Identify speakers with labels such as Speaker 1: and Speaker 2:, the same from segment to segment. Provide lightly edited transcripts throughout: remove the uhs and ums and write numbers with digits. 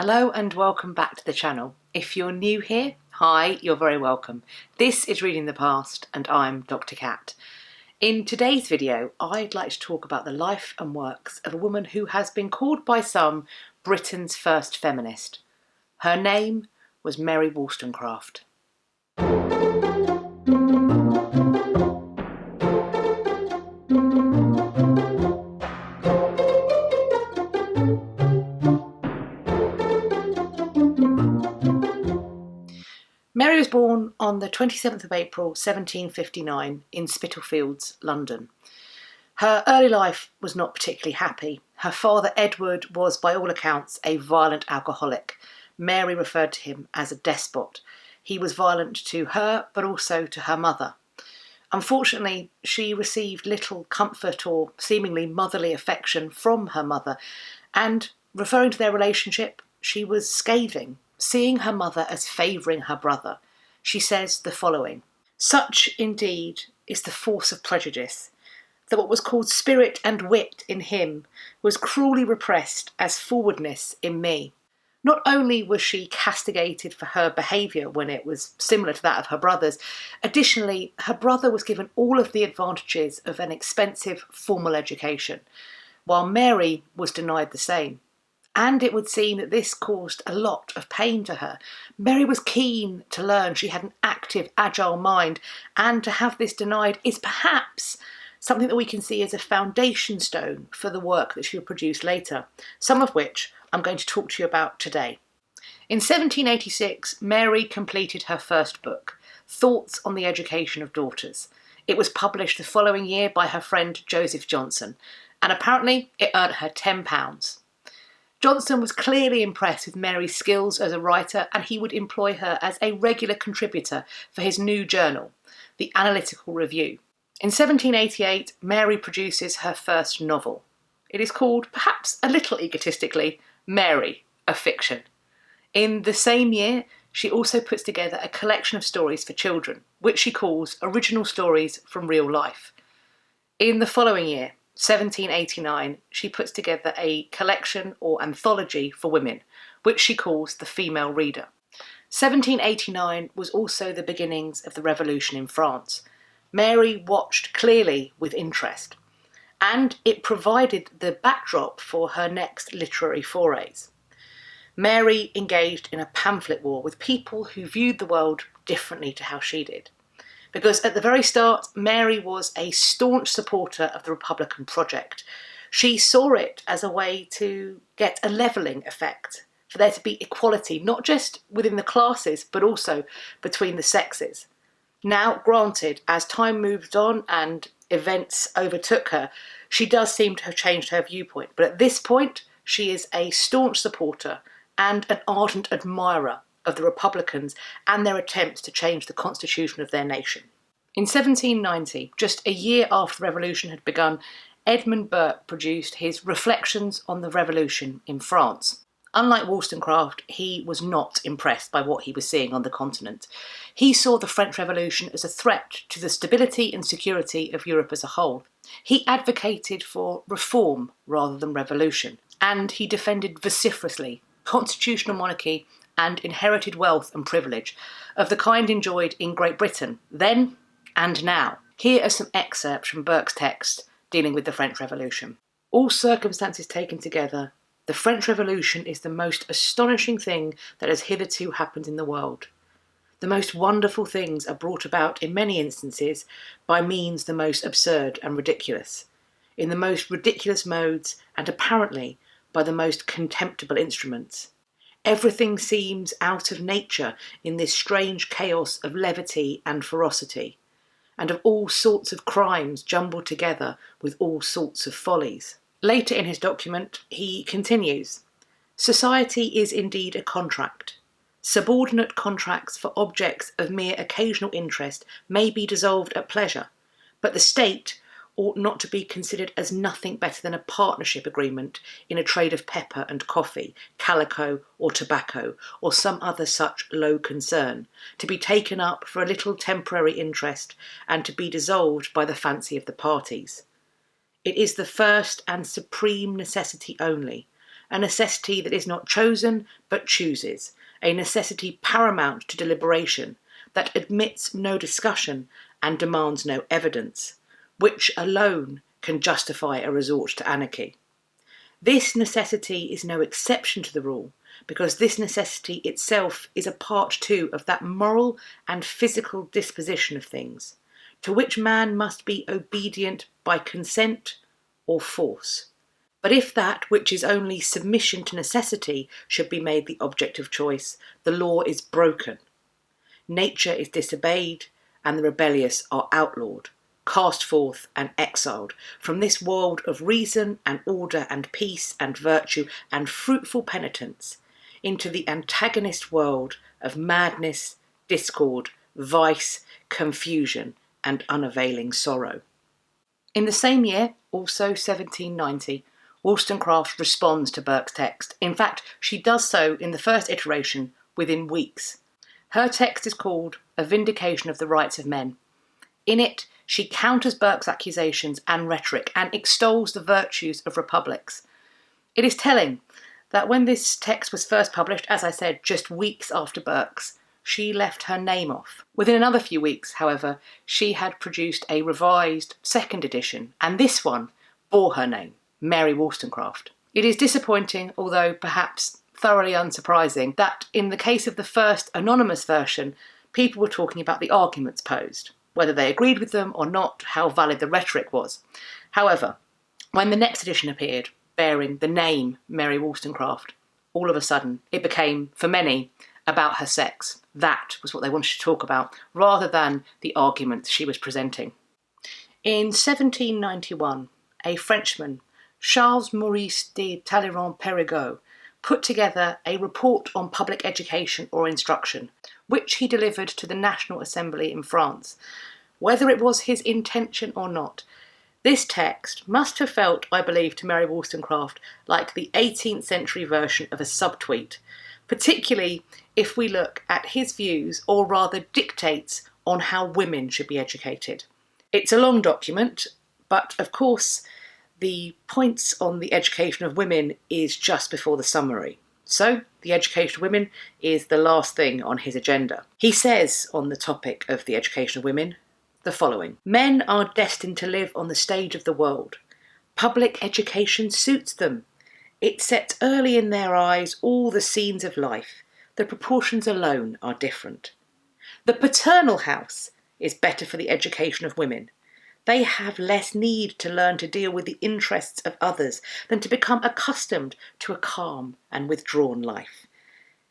Speaker 1: Hello and welcome back to the channel. If you're new here, hi, you're very welcome. This is Reading the Past and I'm Dr. Kat. In today's video, I'd like to talk about the life and works of a woman who has been called by some Britain's first feminist. Her name was Mary Wollstonecraft. Mary was born on the 27th of April 1759 in Spitalfields, London. Her early life was not particularly happy. Her father Edward was by all accounts a violent alcoholic. Mary referred to him as a despot. He was violent to her but also to her mother. Unfortunately, she received little comfort or seemingly motherly affection from her mother, and referring to their relationship, she was scathing, seeing her mother as favouring her brother. She says the following: "Such, indeed, is the force of prejudice, that what was called spirit and wit in him was cruelly repressed as forwardness in me." Not only was she castigated for her behaviour when it was similar to that of her brothers, additionally, her brother was given all of the advantages of an expensive formal education, while Mary was denied the same. And it would seem that this caused a lot of pain to her. Mary was keen to learn. She had an active, agile mind, and to have this denied is perhaps something that we can see as a foundation stone for the work that she will produce later, some of which I'm going to talk to you about today. In 1786, Mary completed her first book, Thoughts on the Education of Daughters. It was published the following year by her friend Joseph Johnson, and apparently it earned her £10. Johnson was clearly impressed with Mary's skills as a writer, and he would employ her as a regular contributor for his new journal, the Analytical Review. In 1788, Mary produces her first novel. It is called, perhaps a little egotistically, Mary, a Fiction. In the same year, she also puts together a collection of stories for children, which she calls Original Stories from Real Life. In the following year, 1789, she puts together a collection or anthology for women, which she calls The Female Reader. 1789 was also the beginnings of the Revolution in France. Mary watched clearly with interest, and it provided the backdrop for her next literary forays. Mary engaged in a pamphlet war with people who viewed the world differently to how she did. Because at the very start, Mary was a staunch supporter of the Republican project. She saw it as a way to get a levelling effect, for there to be equality, not just within the classes, but also between the sexes. Now, granted, as time moved on and events overtook her, she does seem to have changed her viewpoint. But at this point, she is a staunch supporter and an ardent admirer of the Republicans and their attempts to change the constitution of their nation. In 1790, just a year after the revolution had begun, Edmund Burke produced his Reflections on the Revolution in France. Unlike Wollstonecraft, he was not impressed by what he was seeing on the continent. He saw the French Revolution as a threat to the stability and security of Europe as a whole. He advocated for reform rather than revolution, and he defended vociferously constitutional monarchy and inherited wealth and privilege, of the kind enjoyed in Great Britain then and now. Here are some excerpts from Burke's text dealing with the French Revolution. "All circumstances taken together, the French Revolution is the most astonishing thing that has hitherto happened in the world. The most wonderful things are brought about in many instances by means the most absurd and ridiculous, in the most ridiculous modes, and apparently by the most contemptible instruments. Everything seems out of nature in this strange chaos of levity and ferocity, and of all sorts of crimes jumbled together with all sorts of follies." Later in his document, he continues, "Society is indeed a contract. Subordinate contracts for objects of mere occasional interest may be dissolved at pleasure, but the state ought not to be considered as nothing better than a partnership agreement in a trade of pepper and coffee, calico or tobacco, or some other such low concern, to be taken up for a little temporary interest, and to be dissolved by the fancy of the parties. It is the first and supreme necessity only, a necessity that is not chosen but chooses, a necessity paramount to deliberation, that admits no discussion and demands no evidence, which alone can justify a resort to anarchy. This necessity is no exception to the rule, because this necessity itself is a part too of that moral and physical disposition of things, to which man must be obedient by consent or force. But if that which is only submission to necessity should be made the object of choice, the law is broken. Nature is disobeyed, and the rebellious are outlawed, cast forth and exiled from this world of reason and order and peace and virtue and fruitful penitence into the antagonist world of madness, discord, vice, confusion, and unavailing sorrow. In the same year, also 1790, Wollstonecraft responds to Burke's text. In fact, she does so in the first iteration within weeks. Her text is called A Vindication of the Rights of Men. In it, she counters Burke's accusations and rhetoric and extols the virtues of republics. It is telling that when this text was first published, as I said, just weeks after Burke's, she left her name off. Within another few weeks, however, she had produced a revised second edition, and this one bore her name, Mary Wollstonecraft. It is disappointing, although perhaps thoroughly unsurprising, that in the case of the first anonymous version, people were talking about the arguments posed, whether they agreed with them or not, how valid the rhetoric was. However, when the next edition appeared, bearing the name Mary Wollstonecraft, all of a sudden it became, for many, about her sex. That was what they wanted to talk about, rather than the arguments she was presenting. In 1791, a Frenchman, Charles Maurice de Talleyrand-Périgord, put together a report on public education or instruction, which he delivered to the National Assembly in France. Whether it was his intention or not, this text must have felt, I believe, to Mary Wollstonecraft like the 18th century version of a subtweet, particularly if we look at his views, or rather dictates, on how women should be educated. It's a long document, but of course the points on the education of women is just before the summary. So, the education of women is the last thing on his agenda. He says on the topic of the education of women the following: Men are destined to live on the stage of the world. Public education suits them. It sets early in their eyes all the scenes of life. The proportions alone are different. The paternal house is better for the education of women. They have less need to learn to deal with the interests of others than to become accustomed to a calm and withdrawn life.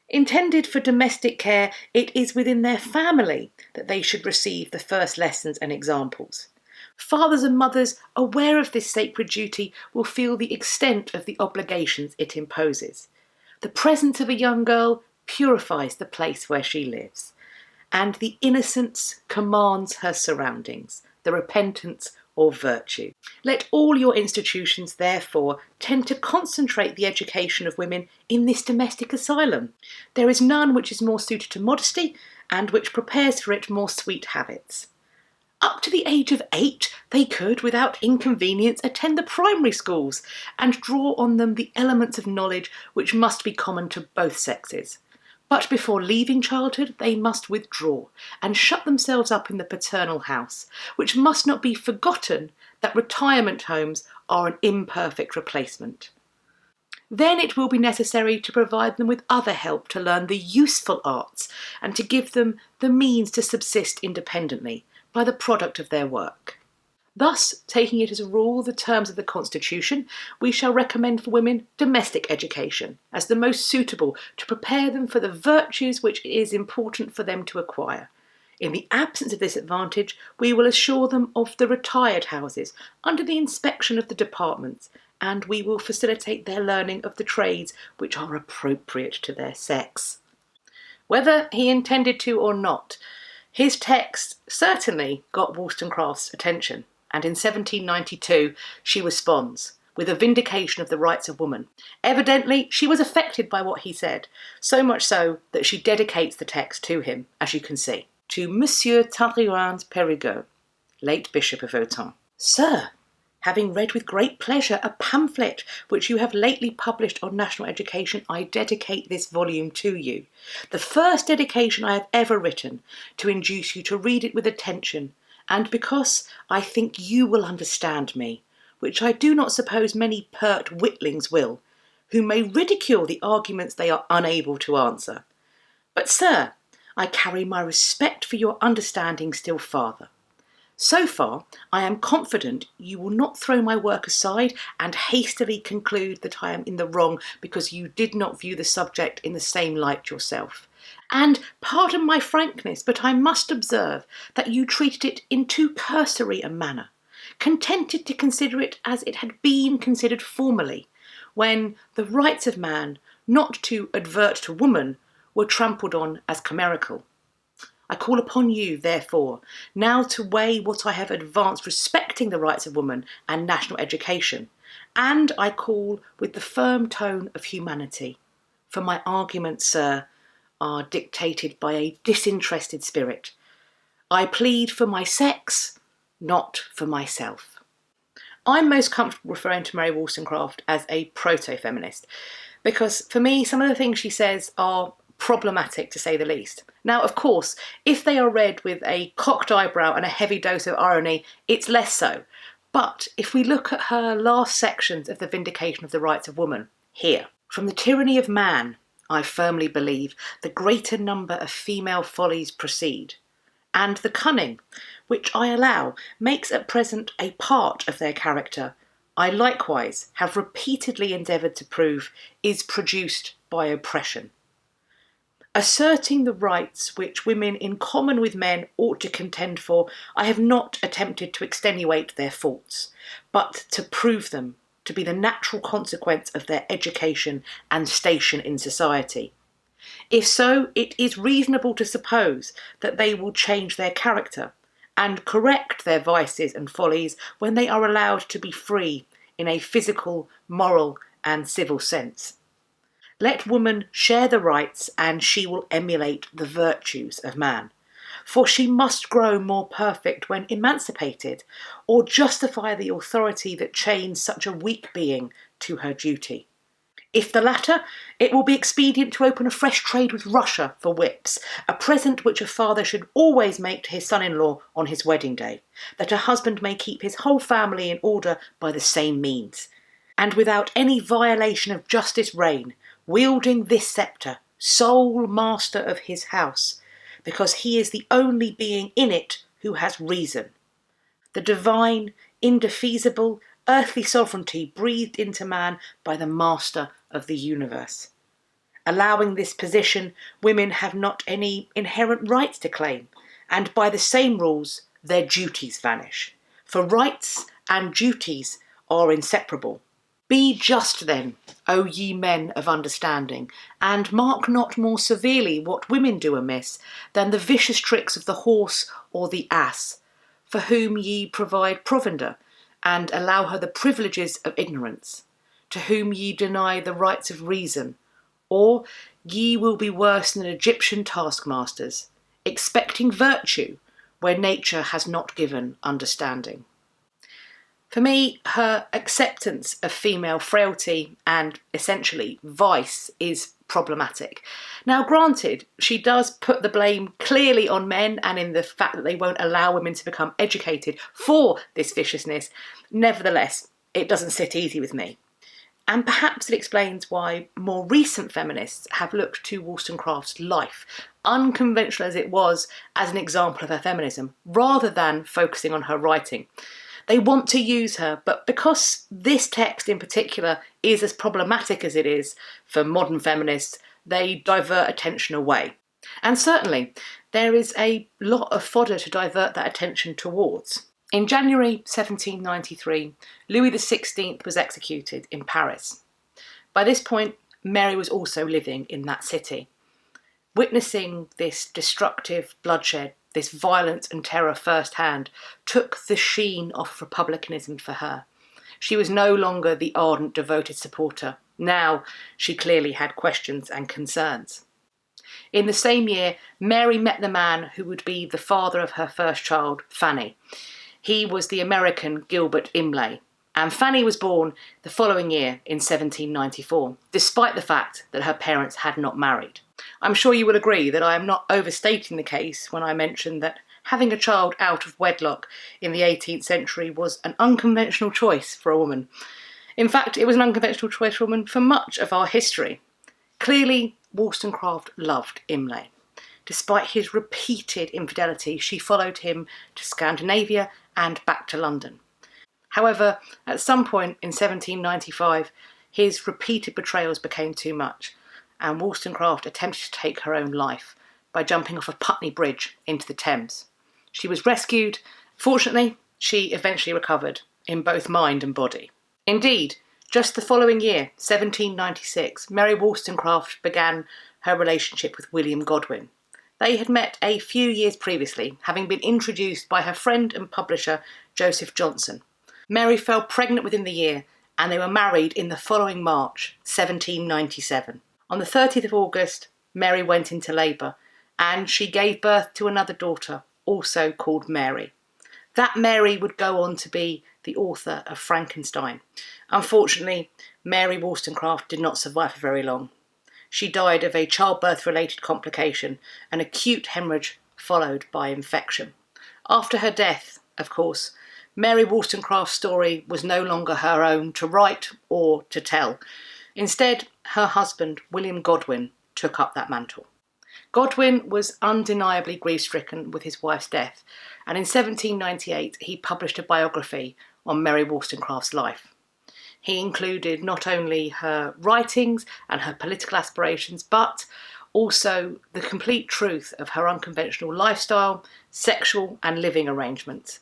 Speaker 1: Intended for domestic care, it is within their family that they should receive the first lessons and examples. Fathers and mothers, aware of this sacred duty, will feel the extent of the obligations it imposes. The presence of a young girl purifies the place where she lives, and the innocence commands her surroundings, the repentance or virtue. Let all your institutions, therefore, tend to concentrate the education of women in this domestic asylum. There is none which is more suited to modesty, and which prepares for it more sweet habits. Up to the age of 8, they could, without inconvenience, attend the primary schools, and draw on them the elements of knowledge which must be common to both sexes. But before leaving childhood, they must withdraw and shut themselves up in the paternal house, which must not be forgotten that retirement homes are an imperfect replacement. Then it will be necessary to provide them with other help to learn the useful arts and to give them the means to subsist independently by the product of their work. Thus, taking it as a rule the terms of the Constitution, we shall recommend for women domestic education as the most suitable to prepare them for the virtues which it is important for them to acquire. In the absence of this advantage, we will assure them of the retired houses under the inspection of the departments, and we will facilitate their learning of the trades which are appropriate to their sex. Whether he intended to or not, his text certainly got Wollstonecraft's attention, and in 1792 she responds with a vindication of the rights of woman. Evidently, she was affected by what he said, so much so that she dedicates the text to him, as you can see. To Monsieur Talleyrand-Périgord, late Bishop of Autun. Sir, Having read with great pleasure a pamphlet which you have lately published on national education, I dedicate this volume to you. The first dedication I have ever written, to induce you to read it with attention, and because I think you will understand me, which I do not suppose many pert witlings will, who may ridicule the arguments they are unable to answer. But, sir, I carry my respect for your understanding still farther. So far, I am confident you will not throw my work aside and hastily conclude that I am in the wrong because you did not view the subject in the same light yourself. And pardon my frankness, but I must observe that you treated it in too cursory a manner, contented to consider it as it had been considered formerly, when the rights of man, not to advert to woman, were trampled on as chimerical. I call upon you, therefore, now to weigh what I have advanced respecting the rights of woman and national education, and I call with the firm tone of humanity, for my arguments, sir, are dictated by a disinterested spirit. I plead for my sex, not for myself. I'm most comfortable referring to Mary Wollstonecraft as a proto-feminist, because for me, some of the things she says are problematic, to say the least. Now, of course, if they are read with a cocked eyebrow and a heavy dose of irony, it's less so. But if we look at her last sections of the Vindication of the Rights of Woman, here, from the tyranny of man, I firmly believe, the greater number of female follies proceed, and the cunning, which I allow makes at present a part of their character, I likewise have repeatedly endeavoured to prove is produced by oppression. Asserting the rights which women in common with men ought to contend for, I have not attempted to extenuate their faults, but to prove them to be the natural consequence of their education and station in society. If so, it is reasonable to suppose that they will change their character and correct their vices and follies when they are allowed to be free in a physical, moral, and civil sense. Let woman share the rights, and she will emulate the virtues of man. For she must grow more perfect when emancipated, or justify the authority that chains such a weak being to her duty. If the latter, it will be expedient to open a fresh trade with Russia for whips, a present which a father should always make to his son-in-law on his wedding day, that a husband may keep his whole family in order by the same means, and without any violation of justice reign, wielding this sceptre, sole master of his house, because he is the only being in it who has reason. The divine, indefeasible, earthly sovereignty breathed into man by the master of the universe. Allowing this position, women have not any inherent rights to claim, and by the same rules, their duties vanish. For rights and duties are inseparable. Be just then, O ye men of understanding, and mark not more severely what women do amiss than the vicious tricks of the horse or the ass, for whom ye provide provender, and allow her the privileges of ignorance, to whom ye deny the rights of reason, or ye will be worse than Egyptian taskmasters, expecting virtue where nature has not given understanding. For me, her acceptance of female frailty and, essentially, vice is problematic. Now, granted, she does put the blame clearly on men and in the fact that they won't allow women to become educated for this viciousness. Nevertheless, it doesn't sit easy with me. And perhaps it explains why more recent feminists have looked to Wollstonecraft's life, unconventional as it was, as an example of her feminism, rather than focusing on her writing. They want to use her, but because this text in particular is as problematic as it is for modern feminists, they divert attention away. And certainly, there is a lot of fodder to divert that attention towards. In January 1793, Louis XVI was executed in Paris. By this point, Mary was also living in that city. Witnessing this destructive bloodshed, this violence and terror firsthand, took the sheen off republicanism for her. She was no longer the ardent, devoted supporter. Now she clearly had questions and concerns. In the same year, Mary met the man who would be the father of her first child, Fanny. He was the American Gilbert Imlay, and Fanny was born the following year in 1794, despite the fact that her parents had not married. I'm sure you will agree that I am not overstating the case when I mention that having a child out of wedlock in the 18th century was an unconventional choice for a woman. In fact, it was an unconventional choice for a woman for much of our history. Clearly, Wollstonecraft loved Imlay. Despite his repeated infidelity, she followed him to Scandinavia and back to London. However, at some point in 1795, his repeated betrayals became too much, and Wollstonecraft attempted to take her own life by jumping off a Putney Bridge into the Thames. She was rescued. Fortunately, she eventually recovered in both mind and body. Indeed, just the following year, 1796, Mary Wollstonecraft began her relationship with William Godwin. They had met a few years previously, having been introduced by her friend and publisher, Joseph Johnson. Mary fell pregnant within the year, and they were married in the following March, 1797. On the 30th of August, Mary went into labour, and she gave birth to another daughter, also called Mary. That Mary would go on to be the author of Frankenstein. Unfortunately, Mary Wollstonecraft did not survive for very long. She died of a childbirth-related complication, an acute hemorrhage followed by infection. After her death, of course, Mary Wollstonecraft's story was no longer her own to write or to tell. Instead, her husband, William Godwin, took up that mantle. Godwin was undeniably grief-stricken with his wife's death, and in 1798 he published a biography on Mary Wollstonecraft's life. He included not only her writings and her political aspirations, but also the complete truth of her unconventional lifestyle, sexual and living arrangements.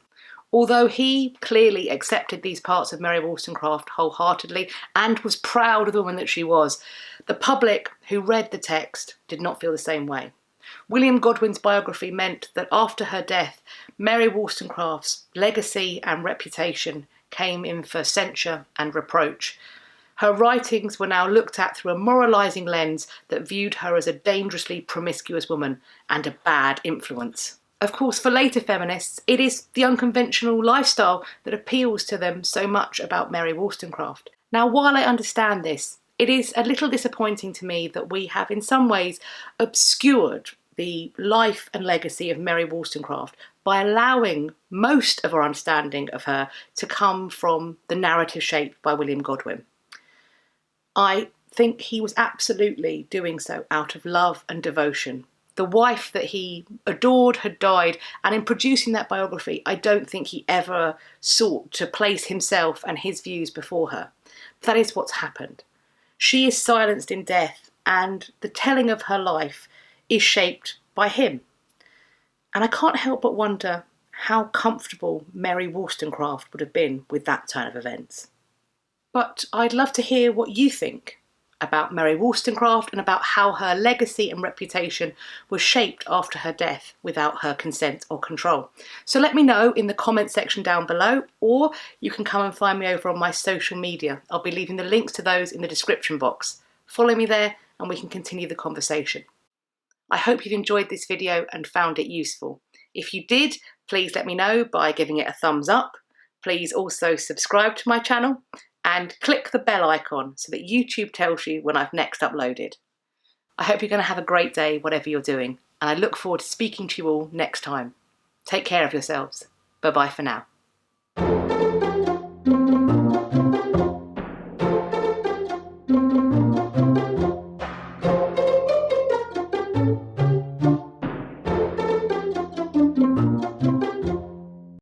Speaker 1: Although he clearly accepted these parts of Mary Wollstonecraft wholeheartedly and was proud of the woman that she was, the public who read the text did not feel the same way. William Godwin's biography meant that after her death, Mary Wollstonecraft's legacy and reputation came in for censure and reproach. Her writings were now looked at through a moralising lens that viewed her as a dangerously promiscuous woman and a bad influence. Of course, for later feminists, it is the unconventional lifestyle that appeals to them so much about Mary Wollstonecraft. Now, while I understand this, it is a little disappointing to me that we have in some ways obscured the life and legacy of Mary Wollstonecraft by allowing most of our understanding of her to come from the narrative shaped by William Godwin. I think he was absolutely doing so out of love and devotion. The wife that he adored had died, and in producing that biography, I don't think he ever sought to place himself and his views before her. That is what's happened. She is silenced in death, and the telling of her life is shaped by him. And I can't help but wonder how comfortable Mary Wollstonecraft would have been with that turn of events. But I'd love to hear what you think about Mary Wollstonecraft and about how her legacy and reputation was shaped after her death without her consent or control. So let me know in the comment section down below, or you can come and find me over on my social media. I'll be leaving the links to those in the description box. Follow me there and we can continue the conversation. I hope you've enjoyed this video and found it useful. If you did, please let me know by giving it a thumbs up. Please also subscribe to my channel and click the bell icon so that YouTube tells you when I've next uploaded. I hope you're going to have a great day, whatever you're doing, and I look forward to speaking to you all next time. Take care of yourselves. Bye-bye for now.